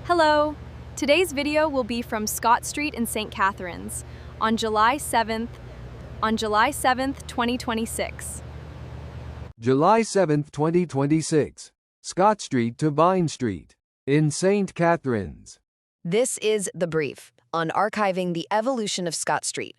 Hello! Today's video will be from Scott Street in St. Catharines on July 7th, 2026. July 7th, 2026. Scott Street to Vine Street in St. Catharines. This is The Brief on archiving the evolution of Scott Street.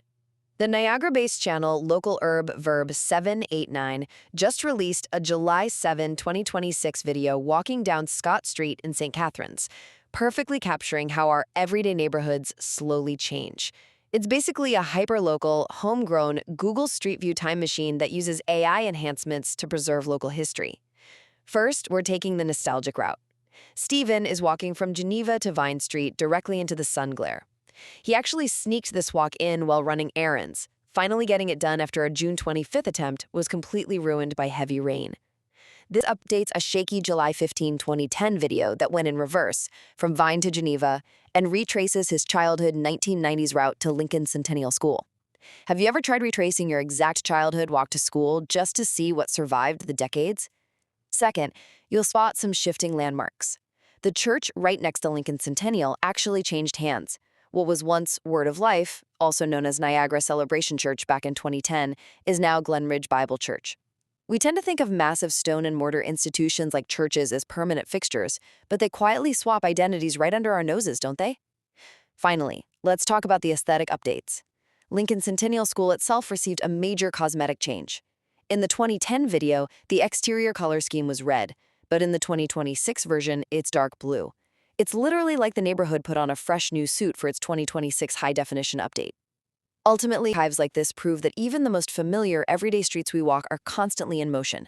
The Niagara-based channel Local Herb Verb 789 just released a July 7, 2026 video walking down Scott Street in St. Catharines, perfectly capturing how our everyday neighborhoods slowly change. It's basically a hyper-local, homegrown Google Street View time machine that uses AI enhancements to preserve local history. First, we're taking the nostalgic route. Stephen is walking from Geneva to Vine Street directly into the sun glare. He actually sneaked this walk in while running errands. Finally getting it done after a June 25th attempt was completely ruined by heavy rain. This updates a shaky July 15, 2010 video that went in reverse, from Vine to Geneva, and retraces his childhood 1990s route to Lincoln Centennial School. Have you ever tried retracing your exact childhood walk to school just to see what survived the decades? Second, you'll spot some shifting landmarks. The church right next to Lincoln Centennial actually changed hands. What was once Word of Life, also known as Niagara Celebration Church back in 2010, is now Glenridge Bible Church. We tend to think of massive stone and mortar institutions like churches as permanent fixtures, but they quietly swap identities right under our noses, don't they? Finally, let's talk about the aesthetic updates. Lincoln Centennial School itself received a major cosmetic change. In the 2010 video, the exterior color scheme was red, but in the 2026 version, it's dark blue. It's literally like the neighborhood put on a fresh new suit for its 2026 high-definition update. Ultimately, archives like this prove that even the most familiar everyday streets we walk are constantly in motion.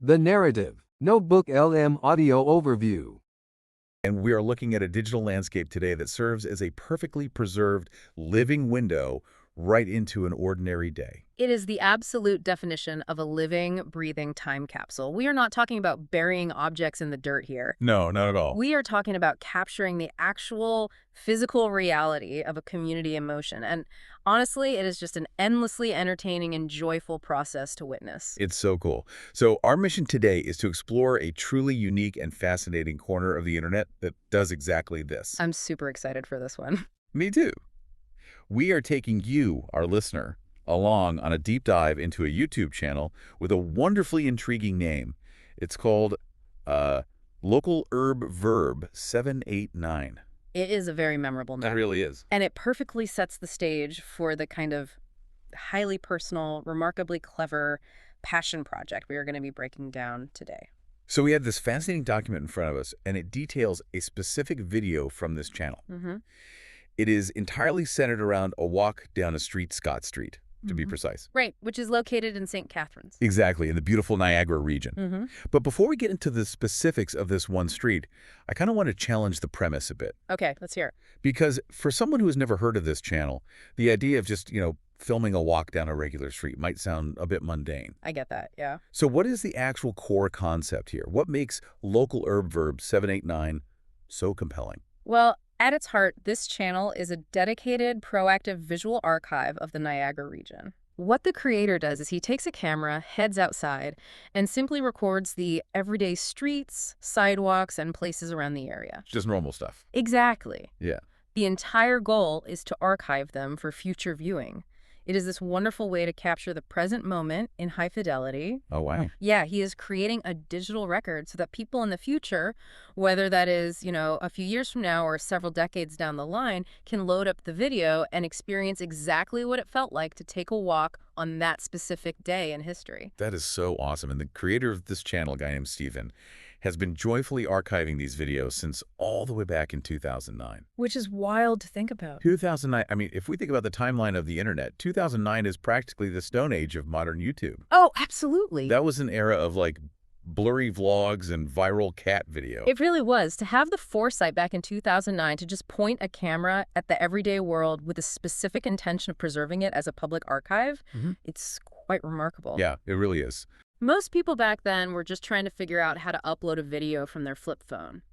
The Narrative, Notebook LM Audio Overview. And we are looking at a digital landscape today that serves as a perfectly preserved living window right into an ordinary day. It is the absolute definition of a living, breathing time capsule. We are not talking about burying objects in the dirt here. No, not at all. We are talking about capturing the actual physical reality of a community emotion. And honestly, it is just an endlessly entertaining and joyful process to witness. It's so cool. So our mission today is to explore a truly unique and fascinating corner of the internet that does exactly this. I'm super excited for this one. Me too. We are taking you, our listener, along on a deep dive into a YouTube channel with a wonderfully intriguing name. It's called Local Herb Verb 789. It is a very memorable name. That really is. And it perfectly sets the stage for the kind of highly personal, remarkably clever passion project we are going to be breaking down today. So we have this fascinating document in front of us, and it details a specific video from this channel. Mm-hmm. It is entirely centered around a walk down a street, Scott Street, to be precise. Right, which is located in St. Catharines. Exactly, in the beautiful Niagara region. Mm-hmm. But before we get into the specifics of this one street, I kind of want to challenge the premise a bit. Okay, let's hear it. Because for someone who has never heard of this channel, the idea of just, filming a walk down a regular street might sound a bit mundane. I get that, yeah. So what is the actual core concept here? What makes Local Herb Verb 789 so compelling? Well, at its heart, this channel is a dedicated, proactive visual archive of the Niagara region. What the creator does is he takes a camera, heads outside, and simply records the everyday streets, sidewalks, and places around the area. Just normal stuff. Exactly. Yeah. The entire goal is to archive them for future viewing. It is this wonderful way to capture the present moment in high fidelity. Oh, wow. Yeah, he is creating a digital record so that people in the future, whether that is, a few years from now or several decades down the line, can load up the video and experience exactly what it felt like to take a walk on that specific day in history. That is so awesome. And the creator of this channel, a guy named Steven, has been joyfully archiving these videos since all the way back in 2009. Which is wild to think about. 2009, I mean, if we think about the timeline of the internet, 2009 is practically the Stone Age of modern YouTube. Oh, absolutely. That was an era of blurry vlogs and viral cat video. It really was. To have the foresight back in 2009 to just point a camera at the everyday world with a specific intention of preserving it as a public archive, it's quite remarkable. Yeah, it really is. Most people back then were just trying to figure out how to upload a video from their flip phone.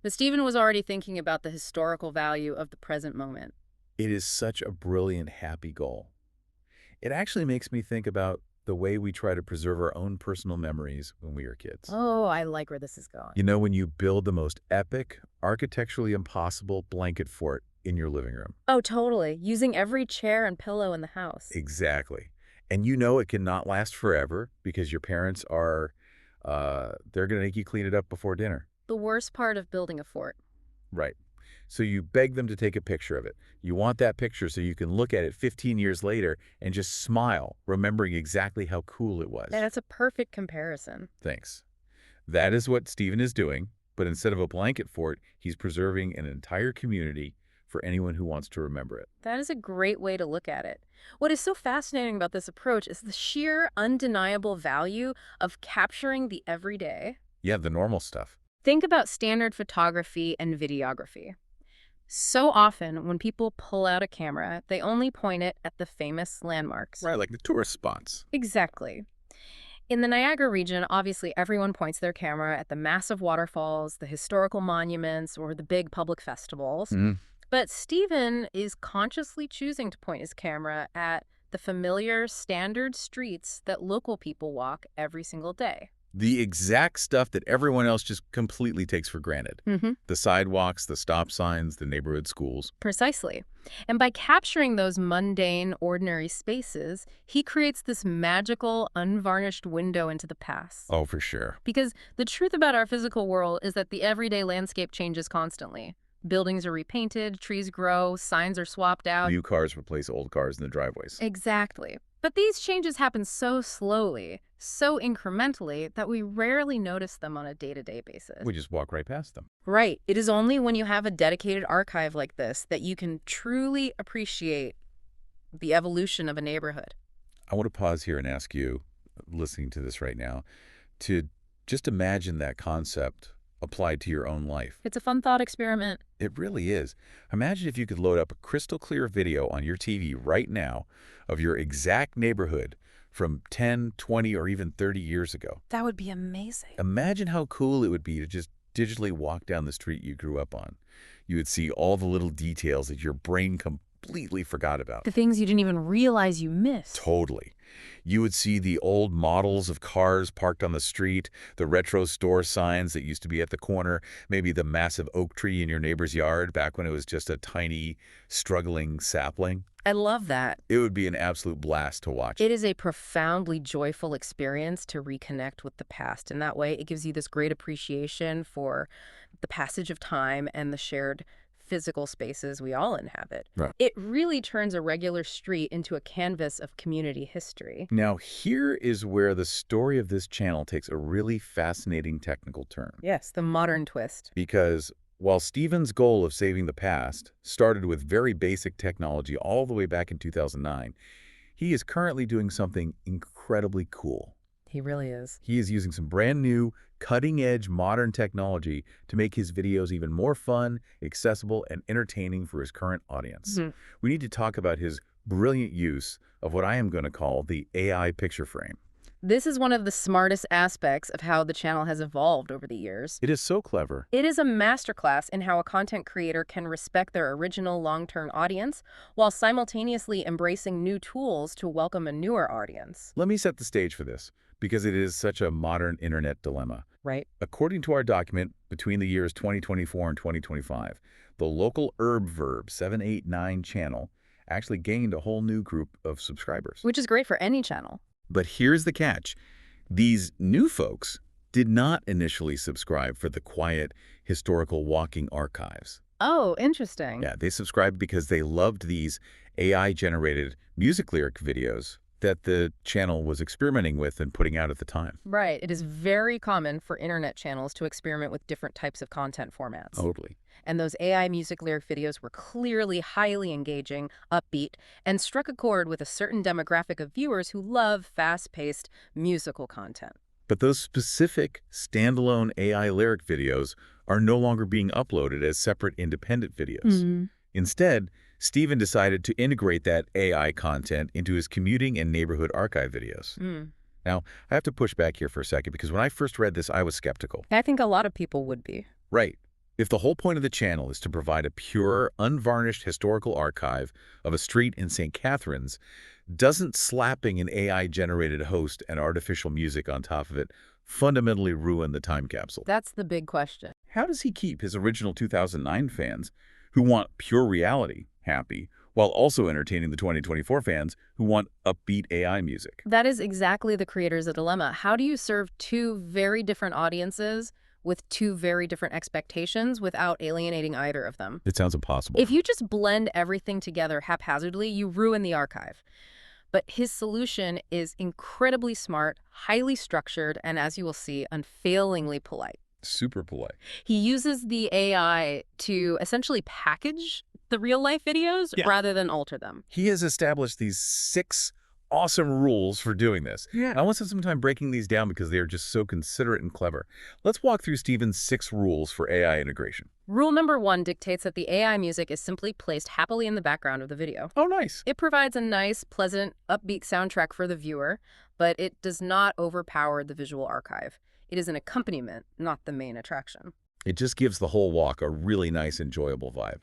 But Steven was already thinking about the historical value of the present moment. It is such a brilliant, happy goal. It actually makes me think about the way we try to preserve our own personal memories when we were kids. Oh, I like where this is going. When you build the most epic, architecturally impossible blanket fort in your living room. Oh, totally. Using every chair and pillow in the house. Exactly. And it cannot last forever because your parents are, they're going to make you clean it up before dinner. The worst part of building a fort. Right. So you beg them to take a picture of it. You want that picture so you can look at it 15 years later and just smile, remembering exactly how cool it was. And that's a perfect comparison. Thanks. That is what Steven is doing, but instead of a blanket fort, he's preserving an entire community for anyone who wants to remember it. That is a great way to look at it. What is so fascinating about this approach is the sheer, undeniable value of capturing the everyday. Yeah, the normal stuff. Think about standard photography and videography. So often, when people pull out a camera, they only point it at the famous landmarks. Right, like the tourist spots. Exactly. In the Niagara region, obviously everyone points their camera at the massive waterfalls, the historical monuments, or the big public festivals. But Steven is consciously choosing to point his camera at the familiar standard streets that local people walk every single day. The exact stuff that everyone else just completely takes for granted. The sidewalks, the stop signs, the neighborhood schools. Precisely. And by capturing those mundane, ordinary spaces, he creates this magical, unvarnished window into the past. Oh, for sure. Because the truth about our physical world is that the everyday landscape changes constantly. Buildings are repainted, trees grow, signs are swapped out. New cars replace old cars in the driveways. Exactly. But these changes happen so slowly, so incrementally, that we rarely notice them on a day-to-day basis. We just walk right past them. Right. It is only when you have a dedicated archive like this that you can truly appreciate the evolution of a neighborhood. I want to pause here and ask you, listening to this right now, to just imagine that concept applied to your own life. It's a fun thought experiment. It really is. Imagine if you could load up a crystal clear video on your TV right now of your exact neighborhood from 10, 20, or even 30 years ago. That would be amazing. Imagine how cool it would be to just digitally walk down the street you grew up on. You would see all the little details that your brain completely forgot about. The things you didn't even realize you missed. Totally. You would see the old models of cars parked on the street, the retro store signs that used to be at the corner, maybe the massive oak tree in your neighbor's yard back when it was just a tiny, struggling sapling. I love that. It would be an absolute blast to watch. It is a profoundly joyful experience to reconnect with the past. In that way, it gives you this great appreciation for the passage of time and the shared physical spaces we all inhabit. Right. It really turns a regular street into a canvas of community history. Now, here is where the story of this channel takes a really fascinating technical turn. Yes, the modern twist. Because while Steven's goal of saving the past started with very basic technology all the way back in 2009, he is currently doing something incredibly cool. He really is. He is using some brand new, cutting-edge modern technology to make his videos even more fun, accessible, and entertaining for his current audience. We need to talk about his brilliant use of what I am going to call the AI picture frame. This is one of the smartest aspects of how the channel has evolved over the years. It is so clever. It is a masterclass in how a content creator can respect their original long-term audience while simultaneously embracing new tools to welcome a newer audience. Let me set the stage for this, because it is such a modern internet dilemma. Right. According to our document, between the years 2024 and 2025, the local Verb 789 channel actually gained a whole new group of subscribers. Which is great for any channel. But here's the catch. These new folks did not initially subscribe for the quiet, historical walking archives. Oh, interesting. Yeah, they subscribed because they loved these AI-generated music lyric videos that the channel was experimenting with and putting out at the time. Right. It is very common for internet channels to experiment with different types of content formats. Totally. And those AI music lyric videos were clearly highly engaging, upbeat, and struck a chord with a certain demographic of viewers who love fast-paced musical content. But those specific standalone AI lyric videos are no longer being uploaded as separate independent videos. Instead, Steven decided to integrate that AI content into his commuting and neighborhood archive videos. Now, I have to push back here for a second because when I first read this, I was skeptical. I think a lot of people would be. Right. If the whole point of the channel is to provide a pure, unvarnished historical archive of a street in St. Catharines, doesn't slapping an AI-generated host and artificial music on top of it fundamentally ruin the time capsule? That's the big question. How does he keep his original 2009 fans who want pure reality happy, while also entertaining the 2024 fans who want upbeat AI music? That is exactly the creator's dilemma. How do you serve two very different audiences with two very different expectations without alienating either of them? It sounds impossible. If you just blend everything together haphazardly, you ruin the archive. But his solution is incredibly smart, highly structured, and as you will see, unfailingly polite. Super polite. He uses the AI to essentially package the real-life videos rather than alter them. He has established these 6 awesome rules for doing this. Yeah. I want to spend some time breaking these down because they are just so considerate and clever. Let's walk through Steven's 6 rules for AI integration. Rule number 1 dictates that the AI music is simply placed happily in the background of the video. Oh, nice. It provides a nice, pleasant, upbeat soundtrack for the viewer, but it does not overpower the visual archive. It is an accompaniment, not the main attraction. It just gives the whole walk a really nice, enjoyable vibe.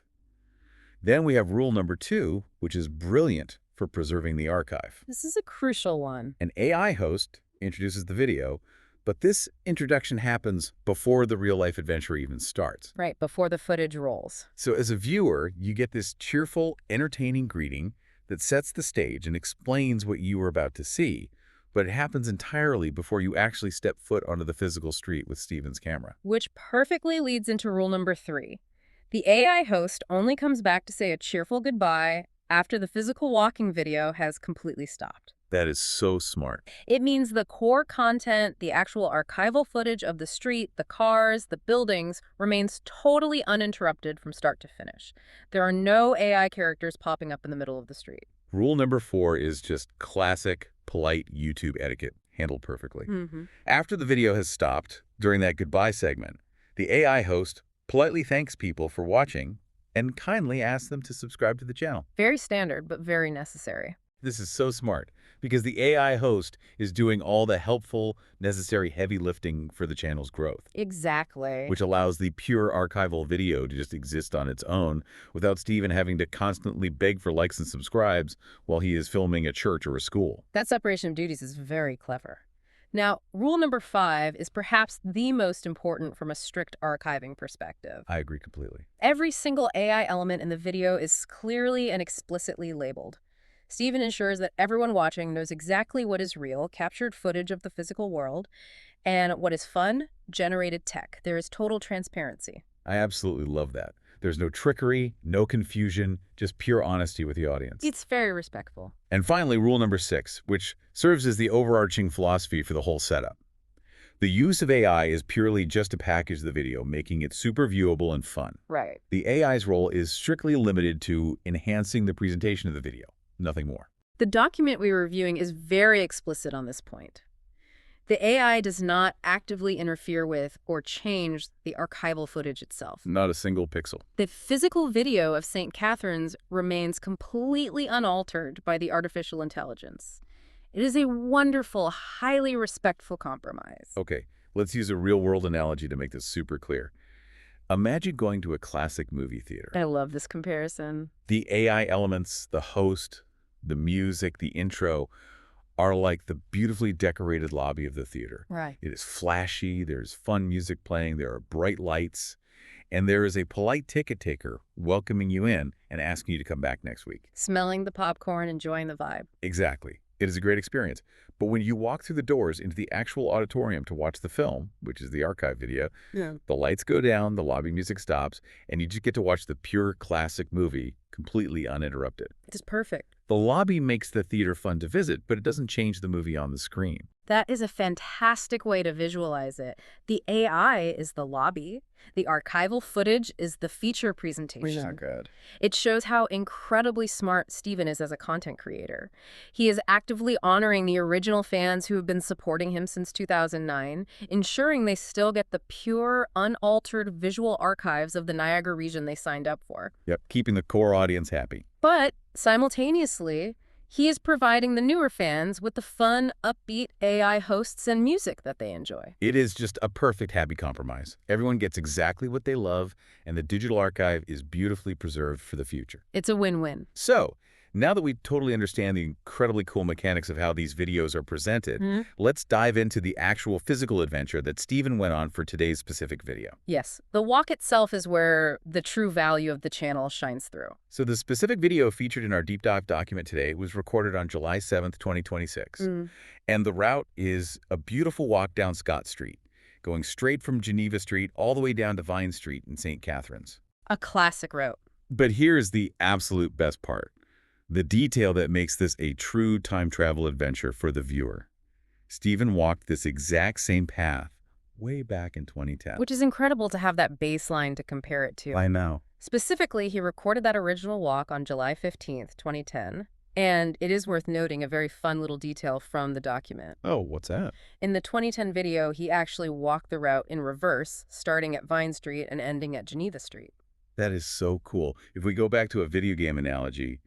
Then we have rule number 2, which is brilliant for preserving the archive. This is a crucial one. An AI host introduces the video, but this introduction happens before the real-life adventure even starts. Right, before the footage rolls. So as a viewer, you get this cheerful, entertaining greeting that sets the stage and explains what you are about to see, but it happens entirely before you actually step foot onto the physical street with Steven's camera. Which perfectly leads into rule number 3. The AI host only comes back to say a cheerful goodbye after the physical walking video has completely stopped. That is so smart. It means the core content, the actual archival footage of the street, the cars, the buildings, remains totally uninterrupted from start to finish. There are no AI characters popping up in the middle of the street. Rule number 4 is just classic, polite YouTube etiquette. handled perfectly. Mm-hmm. After the video has stopped, during that goodbye segment, the AI host politely thanks people for watching and kindly asks them to subscribe to the channel. Very standard, but very necessary. This is so smart because the AI host is doing all the helpful, necessary heavy lifting for the channel's growth, Exactly. which allows the pure archival video to just exist on its own without Steven having to constantly beg for likes and subscribes while he is filming a church or a school. That separation of duties is very clever. Now, rule number 5 is perhaps the most important from a strict archiving perspective. I agree completely. Every single AI element in the video is clearly and explicitly labeled. Steven ensures that everyone watching knows exactly what is real, captured footage of the physical world, and what is fun, generated tech. There is total transparency. I absolutely love that. There's no trickery, no confusion, just pure honesty with the audience. It's very respectful. And finally, rule number 6, which serves as the overarching philosophy for the whole setup. The use of AI is purely just to package the video, making it super viewable and fun. Right. The AI's role is strictly limited to enhancing the presentation of the video, nothing more. The document we were reviewing is very explicit on this point. The AI does not actively interfere with or change the archival footage itself. Not a single pixel. The physical video of St. Catherine's remains completely unaltered by the artificial intelligence. It is a wonderful, highly respectful compromise. Okay, let's use a real-world analogy to make this super clear. Imagine going to a classic movie theater. I love this comparison. The AI elements, the host, the music, the intro, are like the beautifully decorated lobby of the theater. Right. It is flashy, there's fun music playing, there are bright lights, and there is a polite ticket taker welcoming you in and asking you to come back next week. Smelling the popcorn, enjoying the vibe. Exactly. It is a great experience. But when you walk through the doors into the actual auditorium to watch the film, which is the archive video, the lights go down, the lobby music stops, and you just get to watch the pure classic movie completely uninterrupted. It is perfect. The lobby makes the theater fun to visit, but it doesn't change the movie on the screen. That is a fantastic way to visualize it. The AI is the lobby. The archival footage is the feature presentation. good. It shows how incredibly smart Steven is as a content creator. He is actively honoring the original fans who have been supporting him since 2009, ensuring they still get the pure, unaltered visual archives of the Niagara region they signed up for. Yep, keeping the core audience happy. But simultaneously, he is providing the newer fans with the fun, upbeat AI hosts and music that they enjoy. It is just a perfect happy compromise. Everyone gets exactly what they love, and the digital archive is beautifully preserved for the future. It's a win-win. So, now that we totally understand the incredibly cool mechanics of how these videos are presented, let's dive into the actual physical adventure that Steven went on for today's specific video. Yes, the walk itself is where the true value of the channel shines through. So the specific video featured in our deep dive document today was recorded on July 7th, 2026. And the route is a beautiful walk down Scott Street, going straight from Geneva Street all the way down to Vine Street in St. Catharines. A classic route. But here's the absolute best part. The detail that makes this a true time travel adventure for the viewer. Steven walked this exact same path way back in 2010. Which is incredible to have that baseline to compare it to. I know. Specifically, he recorded that original walk on July 15th, 2010. And it is worth noting a very fun little detail from the document. Oh, what's that? In the 2010 video, he actually walked the route in reverse, starting at Vine Street and ending at Geneva Street. That is so cool. If we go back to a video game analogy,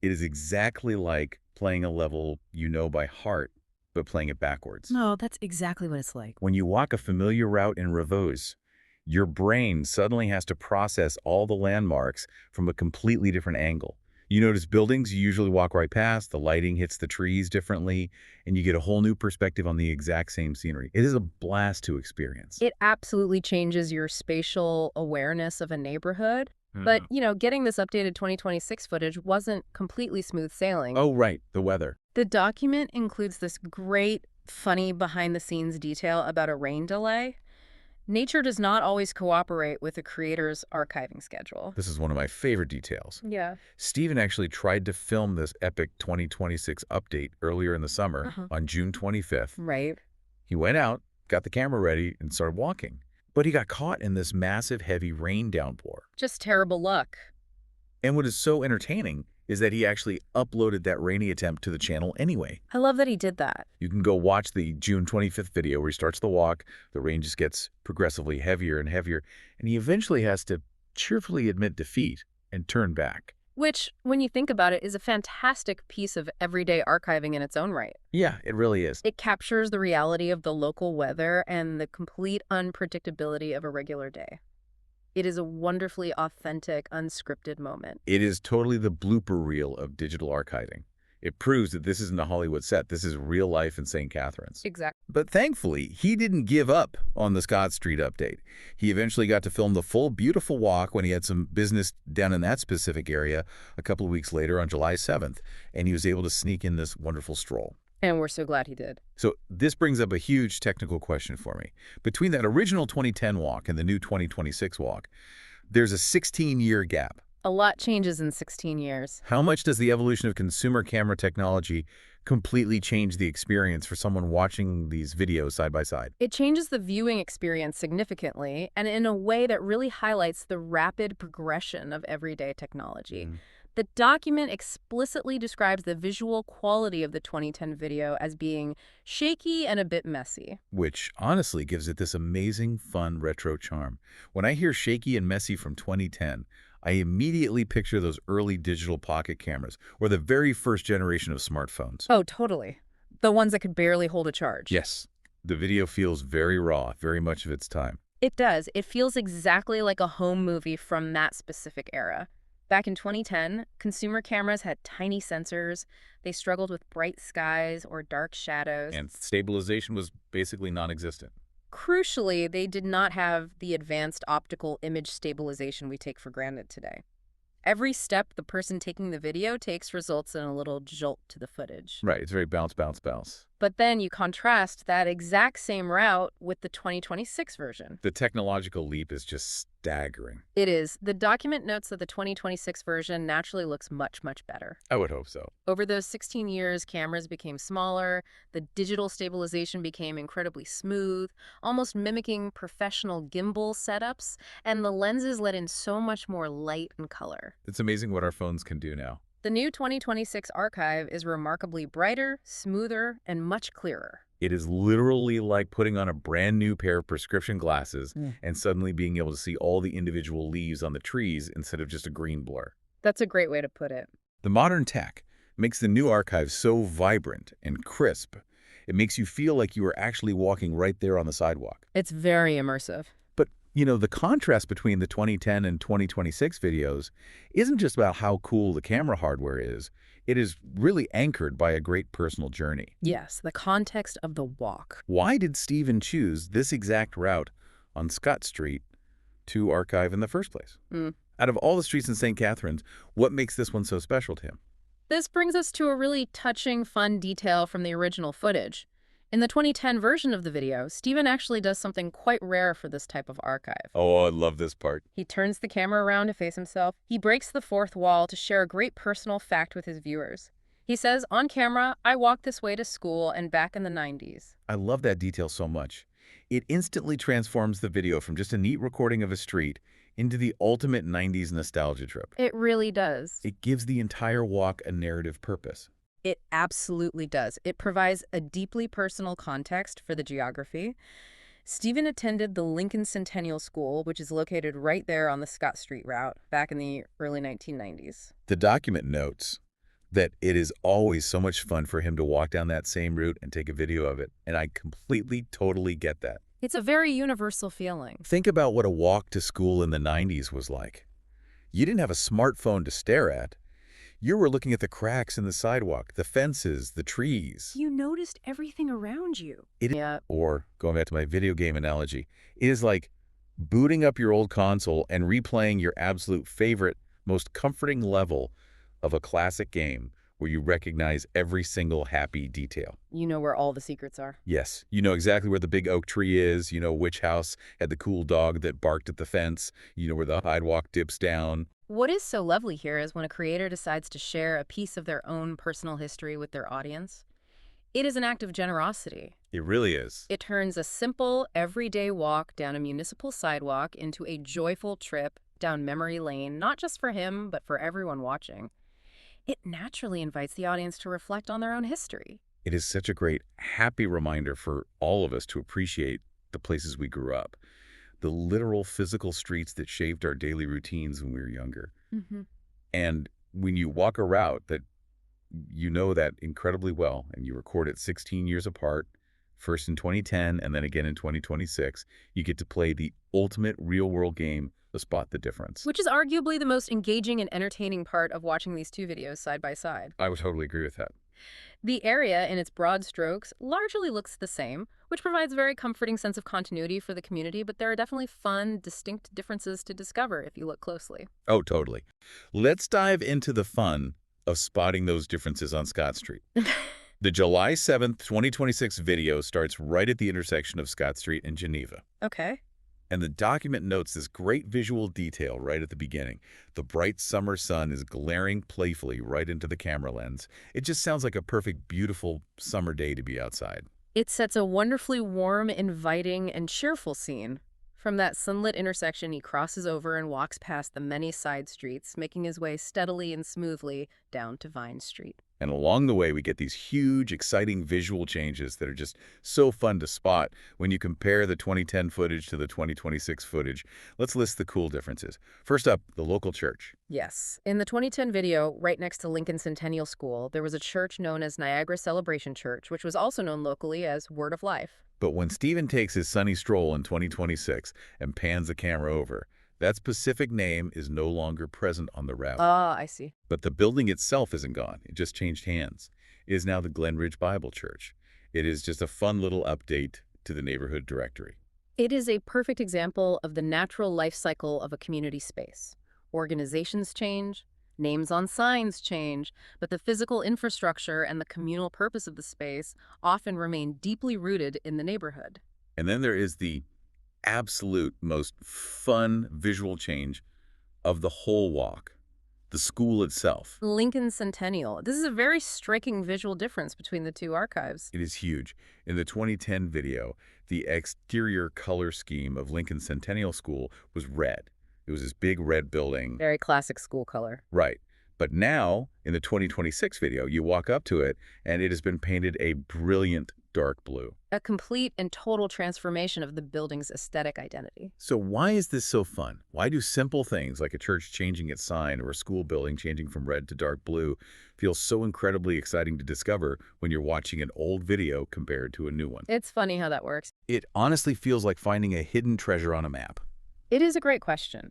it is exactly like playing a level you know by heart, but playing it backwards. No, that's exactly what it's like. When you walk a familiar route in reverse, your brain suddenly has to process all the landmarks from a completely different angle. You notice buildings you usually walk right past, the lighting hits the trees differently, and you get a whole new perspective on the exact same scenery. It is a blast to experience. It absolutely changes your spatial awareness of a neighborhood. But, getting this updated 2026 footage wasn't completely smooth sailing. Oh, right, the weather. The document includes this great, funny behind-the-scenes detail about a rain delay. Nature does not always cooperate with the creator's archiving schedule. This is one of my favorite details. Yeah. Steven actually tried to film this epic 2026 update earlier in the summer on June 25th. Right. He went out, got the camera ready, and started walking. But he got caught in this massive, heavy rain downpour. Just terrible luck. And what is so entertaining is that he actually uploaded that rainy attempt to the channel anyway. I love that he did that. You can go watch the June 25th video where he starts the walk, the rain just gets progressively heavier and heavier, and he eventually has to cheerfully admit defeat and turn back. Which, when you think about it, is a fantastic piece of everyday archiving in its own right. Yeah, it really is. It captures the reality of the local weather and the complete unpredictability of a regular day. It is a wonderfully authentic, unscripted moment. It is totally the blooper reel of digital archiving. It proves that this isn't a Hollywood set. This is real life in St. Catharines. Exactly. But thankfully, he didn't give up on the Scott Street update. He eventually got to film the full beautiful walk when he had some business down in that specific area a couple of weeks later on July 7th, and he was able to sneak in this wonderful stroll. And we're so glad he did. So this brings up a huge technical question for me. Between that original 2010 walk and the new 2026 walk, there's a 16-year gap. A lot changes in 16 years. How much does the evolution of consumer camera technology completely change the experience for someone watching these videos side by side? It changes the viewing experience significantly, and in a way that really highlights the rapid progression of everyday technology. The document explicitly describes the visual quality of the 2010 video as being shaky and a bit messy. Which honestly gives it this amazing, fun retro charm. When I hear shaky and messy from 2010, I immediately picture those early digital pocket cameras or the very first generation of smartphones. Oh, totally. The ones that could barely hold a charge. Yes. The video feels very raw, very much of its time. It does. It feels exactly like a home movie from that specific era. Back in 2010, consumer cameras had tiny sensors. They struggled with bright skies or dark shadows. And stabilization was basically non-existent. Crucially, they did not have the advanced optical image stabilization we take for granted today. Every step the person taking the video takes results in a little jolt to the footage. Right, it's very bounce, bounce, bounce. But then you contrast that exact same route with the 2026 version. The technological leap is just staggering. It is. The document notes that the 2026 version naturally looks much, much better. I would hope so. Over those 16 years, cameras became smaller, the digital stabilization became incredibly smooth, almost mimicking professional gimbal setups, and the lenses let in so much more light and color. It's amazing what our phones can do now. The new 2026 archive is remarkably brighter, smoother, and much clearer. It is literally like putting on a brand new pair of prescription glasses and suddenly being able to see all the individual leaves on the trees instead of just a green blur. That's a great way to put it. The modern tech makes the new archive so vibrant and crisp. It makes you feel like you are actually walking right there on the sidewalk. It's very immersive. But, you know, the contrast between the 2010 and 2026 videos isn't just about how cool the camera hardware is. It is really anchored by a great personal journey. Yes, the context of the walk. Why did Stephen choose this exact route on Scott Street to archive in the first place? Out of all the streets in St. Catharines, what makes this one so special to him? This brings us to a really touching, fun detail from the original footage. In the 2010 version of the video, Stephen actually does something quite rare for this type of archive. Oh, I love this part. He turns the camera around to face himself. He breaks the fourth wall to share a great personal fact with his viewers. He says, on camera, I walked this way to school and back in the 90s. I love that detail so much. It instantly transforms the video from just a neat recording of a street into the ultimate 90s nostalgia trip. It really does. It gives the entire walk a narrative purpose. It absolutely does. It provides a deeply personal context for the geography. Stephen attended the Lincoln Centennial School, which is located right there on the Scott Street route, back in the early 1990s. The document notes that it is always so much fun for him to walk down that same route and take a video of it, and I completely, totally get that. It's a very universal feeling. Think about what a walk to school in the 90s was like. You didn't have a smartphone to stare at. You were looking at the cracks in the sidewalk, the fences, the trees. You noticed everything around you. Or, going back to my video game analogy, it is like booting up your old console and replaying your absolute favorite, most comforting level of a classic game where you recognize every single happy detail. You know where all the secrets are. Yes, you know exactly where the big oak tree is, you know which house had the cool dog that barked at the fence, you know where the sidewalk dips down. What is so lovely here is when a creator decides to share a piece of their own personal history with their audience. It is an act of generosity. It really is. It turns a simple, everyday walk down a municipal sidewalk into a joyful trip down memory lane, not just for him, but for everyone watching. it naturally invites the audience to reflect on their own history. It is such a great, happy reminder for all of us to appreciate the places we grew up, the literal physical streets that shaped our daily routines when we were younger. Mm-hmm. And when you walk a route that you know that incredibly well, and you record it 16 years apart, first in 2010 and then again in 2026, you get to play the ultimate real-world game to spot the difference. Which is arguably the most engaging and entertaining part of watching these two videos side by side. I would totally agree with that. The area, in its broad strokes, largely looks the same, which provides a very comforting sense of continuity for the community, but there are definitely fun, distinct differences to discover if you look closely. Oh, totally. Let's dive into the fun of spotting those differences on Scott Street. The July 7th, 2026 video starts right at the intersection of Scott Street and Geneva. Okay. And the document notes this great visual detail right at the beginning. The bright summer sun is glaring playfully right into the camera lens. It just sounds like a perfect, beautiful summer day to be outside. It sets a wonderfully warm, inviting, and cheerful scene. From that sunlit intersection, he crosses over and walks past the many side streets, making his way steadily and smoothly down to Vine Street. And along the way, we get these huge, exciting visual changes that are just so fun to spot when you compare the 2010 footage to the 2026 footage. Let's list the cool differences. First up, the local church. Yes. In the 2010 video, right next to Lincoln Centennial School, there was a church known as Niagara Celebration Church, which was also known locally as Word of Life. But when Stephen takes his sunny stroll in 2026 and pans the camera over, that specific name is no longer present on the route. Ah, I see. But the building itself isn't gone. It just changed hands. It is now the Glenridge Bible Church. It is just a fun little update to the neighborhood directory. It is a perfect example of the natural life cycle of a community space. Organizations change, names on signs change, but the physical infrastructure and the communal purpose of the space often remain deeply rooted in the neighborhood. And then there is the absolute most fun visual change of the whole walk, the school itself. Lincoln Centennial. This is a very striking visual difference between the two archives. It is huge. In the 2010 video, the exterior color scheme of Lincoln Centennial School was red. It was this big red building. Very classic school color. Right. But now, in the 2026 video, you walk up to it, and it has been painted a brilliant dark blue. A complete and total transformation of the building's aesthetic identity. So why is this so fun? Why do simple things like a church changing its sign or a school building changing from red to dark blue feel so incredibly exciting to discover when you're watching an old video compared to a new one? It's funny how that works. It honestly feels like finding a hidden treasure on a map. It is a great question.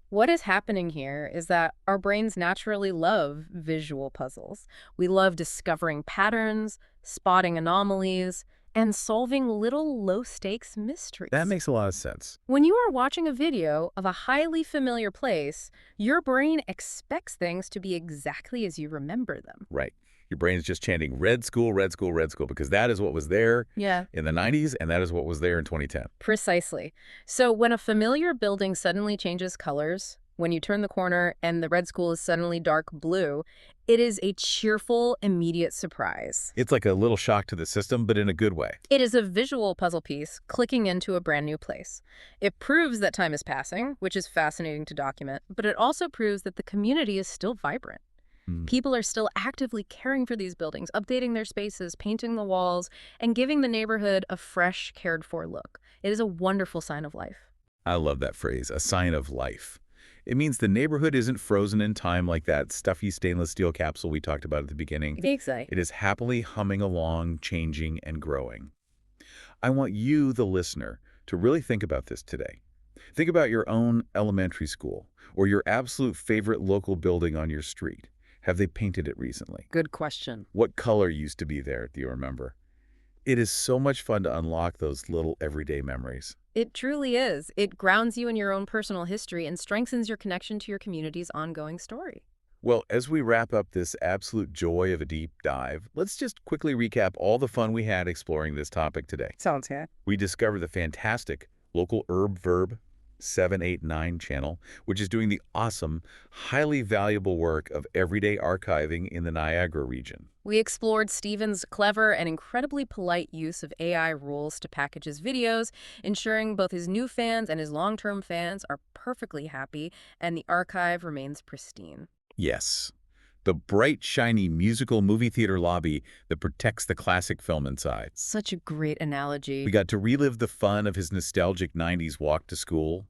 What is happening here is that our brains naturally love visual puzzles. We love discovering patterns, spotting anomalies, and solving little low-stakes mysteries. That makes a lot of sense. When you are watching a video of a highly familiar place, your brain expects things to be exactly as you remember them. Right. Your brain is just chanting red school, red school, red school, because that is what was there in the 90s, and that is what was there in 2010. Precisely. So when a familiar building suddenly changes colors, when you turn the corner and the red school is suddenly dark blue, it is a cheerful, immediate surprise. It's like a little shock to the system, but in a good way. It is a visual puzzle piece clicking into a brand new place. It proves that time is passing, which is fascinating to document, but it also proves that the community is still vibrant. People are still actively caring for these buildings, updating their spaces, painting the walls, and giving the neighborhood a fresh, cared-for look. It is a wonderful sign of life. I love that phrase, a sign of life. It means the neighborhood isn't frozen in time like that stuffy stainless steel capsule we talked about at the beginning. Exactly. It is happily humming along, changing, and growing. I want you, the listener, to really think about this today. Think about your own elementary school or your absolute favorite local building on your street. Have they painted it recently? Good question. What color used to be there, do you remember? It is so much fun to unlock those little everyday memories. It truly is. It grounds you in your own personal history and strengthens your connection to your community's ongoing story. Well, as we wrap up this absolute joy of a deep dive, let's just quickly recap all the fun we had exploring this topic today. Sounds good. We discovered the fantastic local Verb 789 channel, which is doing the awesome, highly valuable work of everyday archiving in the Niagara region. We explored Stephen's clever and incredibly polite use of AI rules to package his videos, ensuring both his new fans and his long-term fans are perfectly happy and the archive remains pristine. Yes. The bright, shiny musical movie theater lobby that protects the classic film inside. Such a great analogy. We got to relive the fun of his nostalgic 90s walk to school,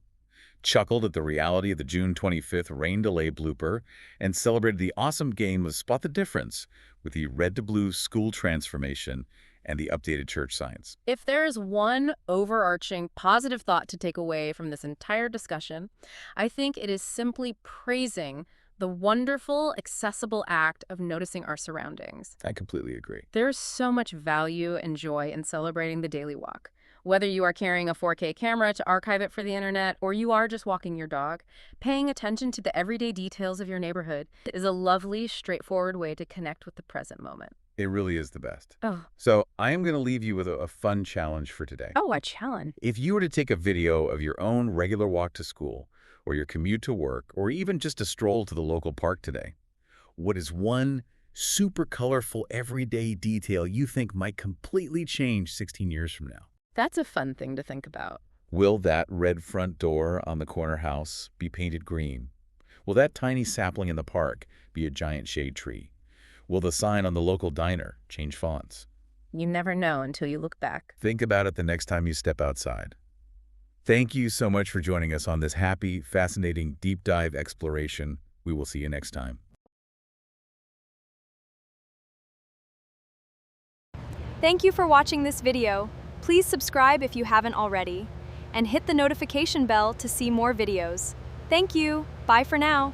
chuckled at the reality of the June 25th rain delay blooper, and celebrated the awesome game of Spot the Difference with the red to blue school transformation and the updated church signs. If there is one overarching positive thought to take away from this entire discussion, I think it is simply praising the wonderful, accessible act of noticing our surroundings. I completely agree. There's so much value and joy in celebrating the daily walk. Whether you are carrying a 4K camera to archive it for the internet, or you are just walking your dog, paying attention to the everyday details of your neighborhood is a lovely, straightforward way to connect with the present moment. It really is the best. Oh. So I am going to leave you with a fun challenge for today. Oh, a challenge. If you were to take a video of your own regular walk to school, or your commute to work, or even just a stroll to the local park today, what is one super colorful everyday detail you think might completely change 16 years from now? That's a fun thing to think about. Will that red front door on the corner house be painted green? Will that tiny sapling in the park be a giant shade tree? Will the sign on the local diner change fonts? You never know until you look back. Think about it the next time you step outside. Thank you so much for joining us on this happy, fascinating, deep dive exploration. We will see you next time. Thank you for watching this video. Please subscribe if you haven't already, and hit the notification bell to see more videos. Thank you. Bye for now.